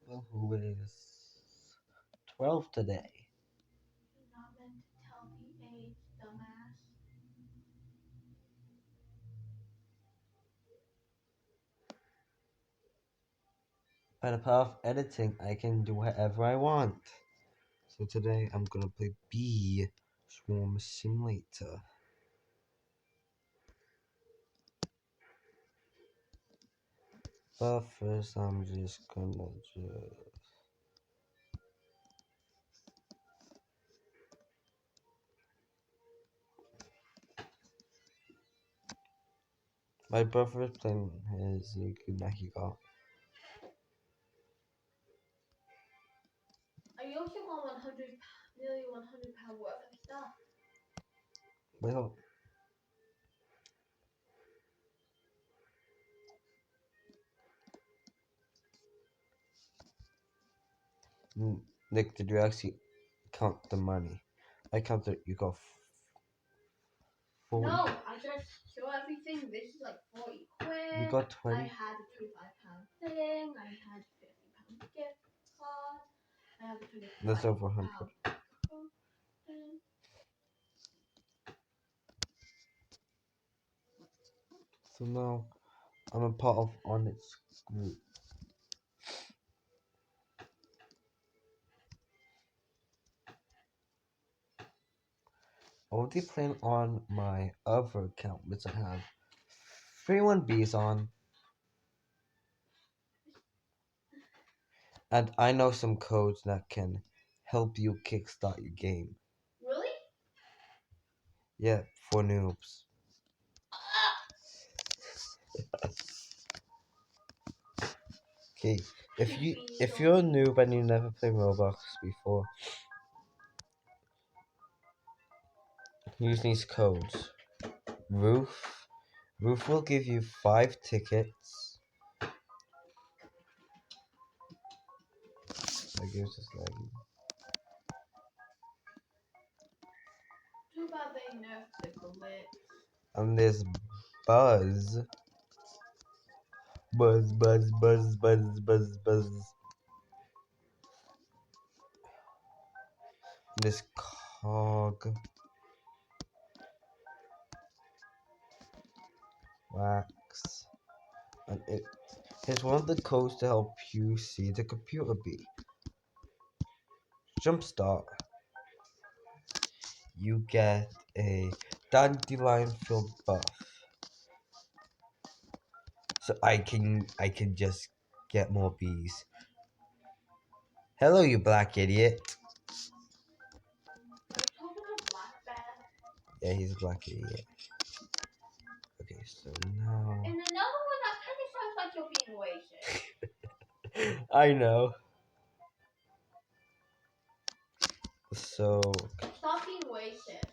who is 12 today. You're not meant to tell the age, dumbass. By the power of editing, I can do whatever I want. So today I'm gonna play Bee Swarm Simulator. But first I'm just gonna My brother is playing his good that he got. I also got 100, nearly £100 worth of stuff. Well, Nick, did you actually count the money? I counted. You got 40. No, I just show everything. This is like 40 quid. You got 20. I had a £25 thing. I had a £50 gift card. I have a £25. That's over 100. So now I'm a part of Onyx group. I'll be playing on my other account, which I have 31Bs on. And I know some codes that can help you kickstart your game. Really? Yeah, for noobs. Okay, if you're a noob and you never played Roblox before, use these codes. Roof will give you 5 tickets. I guess it's lagging. Too bad they nerfed the glitch. And there's Buzz. Buzz, buzz, buzz, buzz, buzz, buzz. This cog. Wax. And it's one of the codes to help you see the computer bee. Jumpstart. You get a dandelion filled buff. So I can just get more bees. Hello, you black idiot. Are you talking to Black Bear? Yeah, he's a black idiot. Okay, so now And another one that kind of sounds like you're being racist. I know. So Stop being racist.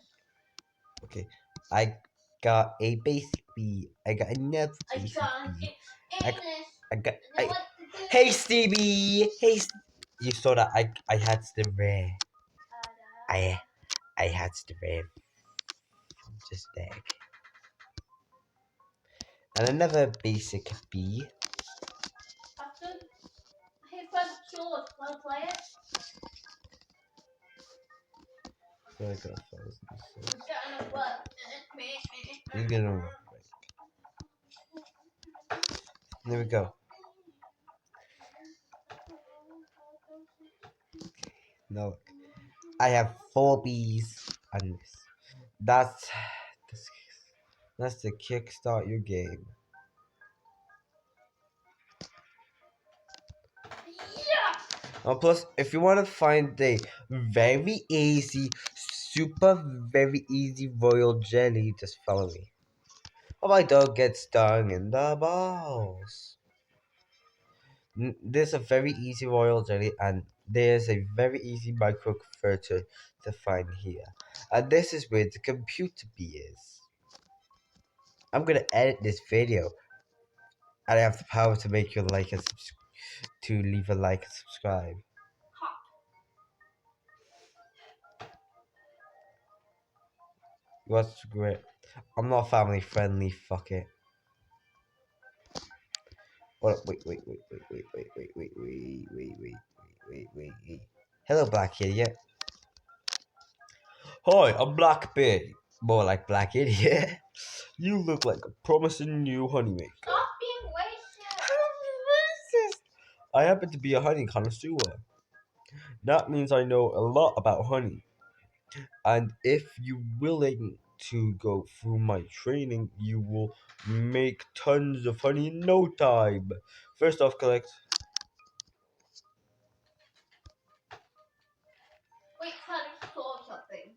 okay, I got a basic bee. I got another I basic can't bee. get English. I got. I know what to do. Hey Stevie. Hey. You saw that I had the rare. I had the rare from just egg. And another basic bee. That's good. Hey, Fred, yours. Wanna play it? So I got 1,000. So We're getting a butt. you're gonna work right. There we go. Now look, I have 4 bees on this. That's that's to kickstart your game. Yeah! Plus, if you want to find a very easy, very easy royal jelly, just follow me. Oh, my dog gets stung in the balls. There's a very easy royal jelly, and there's a very easy micro converter to find here. And this is where the computer bee is. I'm gonna edit this video, and I have the power to make you like and to leave a like and subscribe. What's great? I'm not family friendly. Fuck it. Oh, wait. Hello, Black Idiot. Hi, I'm Black Beard. More like Black Idiot. You look like a promising new honeymaker. Stop being racist. Racist. I happen to be a honey connoisseur. That means I know a lot about honey. And if you're willing to go through my training, you will make tons of honey in no time. First off, collect. Wait, I saw something.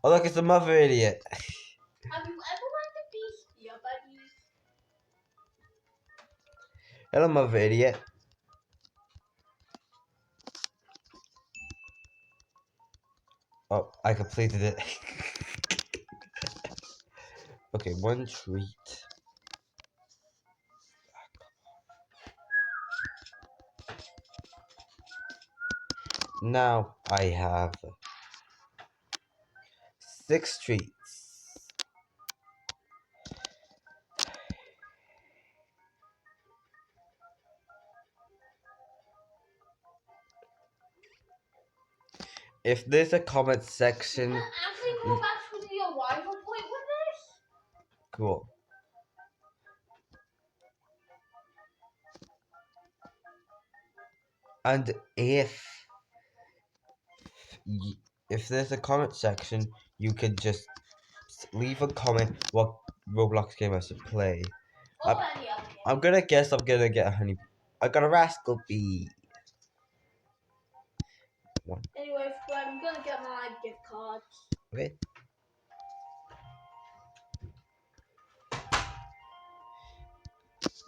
Oh, look, it's the mother idiot. Have you ever wanted to be spear buddies? Hello, mother idiot. Oh, I completed it. Okay, one treat. Now I have 6 treats. If there's a comment section, You can actually go back to the arrival point with this? cool. And if there's a comment section, you can just leave a comment what Roblox game I should play. Or any other game. I'm gonna guess I'm gonna get a honey. I got a rascal bee. One. Anyways, I'm gonna get my gift cards. Okay.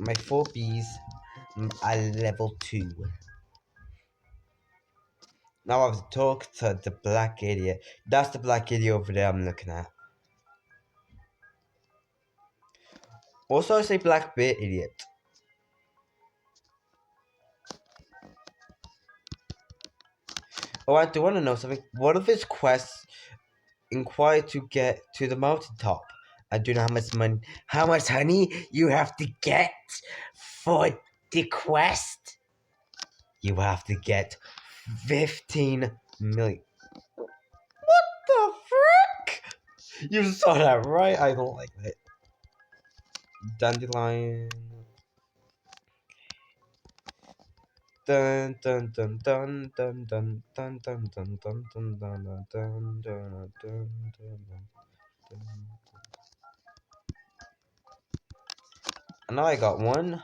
My 4 bees are level 2. Now I have to talk to the black idiot. That's the black idiot over there I'm looking at. Also, I say black bear idiot. Oh, I do want to know something. What if his quests inquire to get to the mountaintop? I do know how much honey you have to get for the quest. You have to get 15 million. What the frick? You saw that, right? I don't like that. Dandelion. Dun dun dun dun dun dun dun dun dun dun dun dun dun dun dun dun. And now I got one.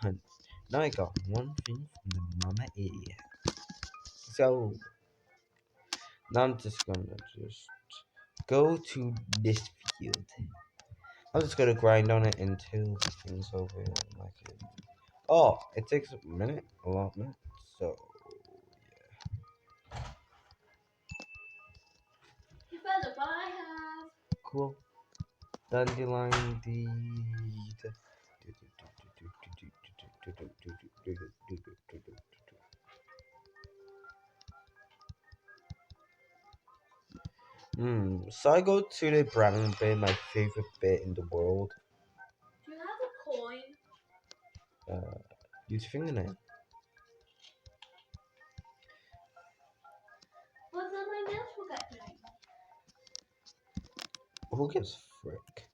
Now I got one thing from the mama idiot. So now I'm just gonna go to this field. I'm just gonna grind on it until the thing's over. Like it. Oh, it takes a minute, a long minute. So You better buy half. cool. Dandelion deed. So I go to the brown bit, my favorite bit in the world. Do you have a coin? Use fingernail. Well, then my nails will get dirty. Who gives frick?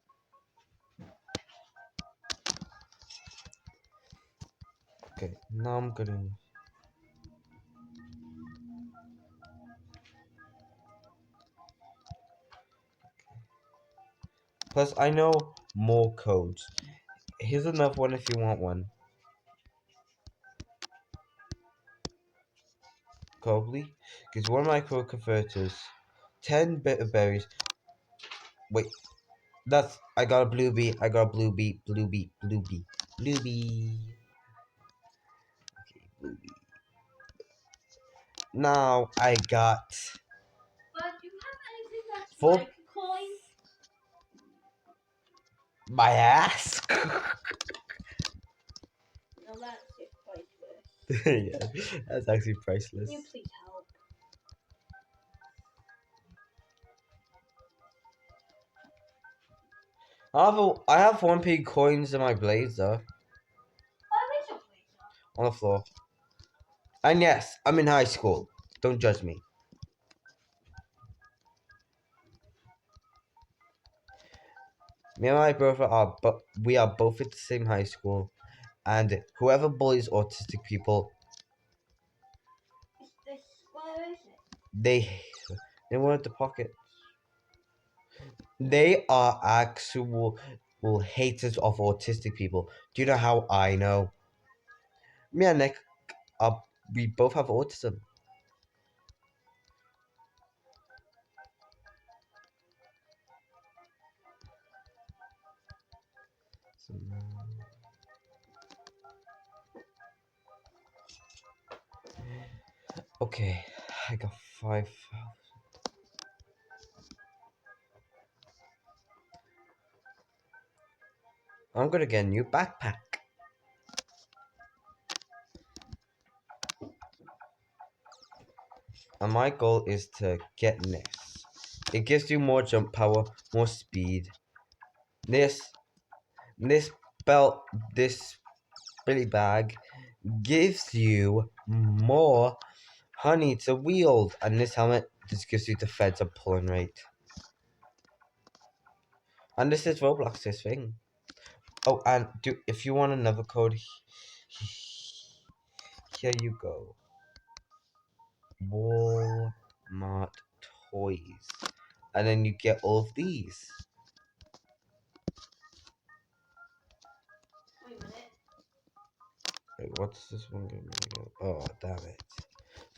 Okay, now I'm gonna. Plus, I know more codes. Here's another one if you want one. Probably. Because one micro converters, 10 bitter berries. Wait, that's. I got a blue bee. I got a blue bee. Blue bee. Blue bee. Blue bee. Okay, blue bee. Now I got. But do you have anything that's Four. like coins? My ass. No, that's just priceless. Yeah, that's actually priceless. Can you please help? I have 1p coins in my blazer. Oh, I made some blazer. on the floor. And yes, I'm in high school. Don't judge me. Me and my brother are, but we are both at the same high school, and whoever bullies autistic people, Is this where is it? they want the pocket. They are actual haters of autistic people. Do you know how I know? Me and Nick are we both have autism. So, okay, I got 5. I'm gonna get a new backpack. And my goal is to get this. It gives you more jump power, more speed. This this belt, this billy bag gives you more honey to wield, and this helmet just gives you defense and pulling rate. And this is Roblox's thing. Oh, and if you want another code, here you go. Walmart toys, and then you get all of these. Wait a minute. Wait, what's this one gonna be? Oh, damn it.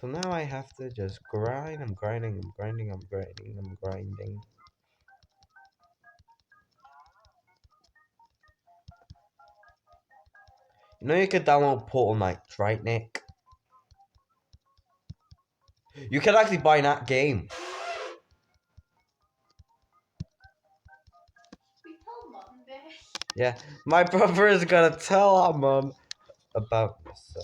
So now I have to just grind. I'm grinding, I'm grinding, I'm grinding, I'm grinding. You know you can download Portal Knights, right, Nick? You can actually buy that game. We told Mom this. Yeah, my brother is gonna tell our mom about this.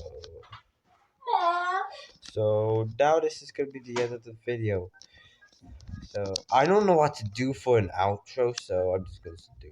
Mom. So now this is gonna be the end of the video. So I don't know what to do for an outro, so I'm just gonna do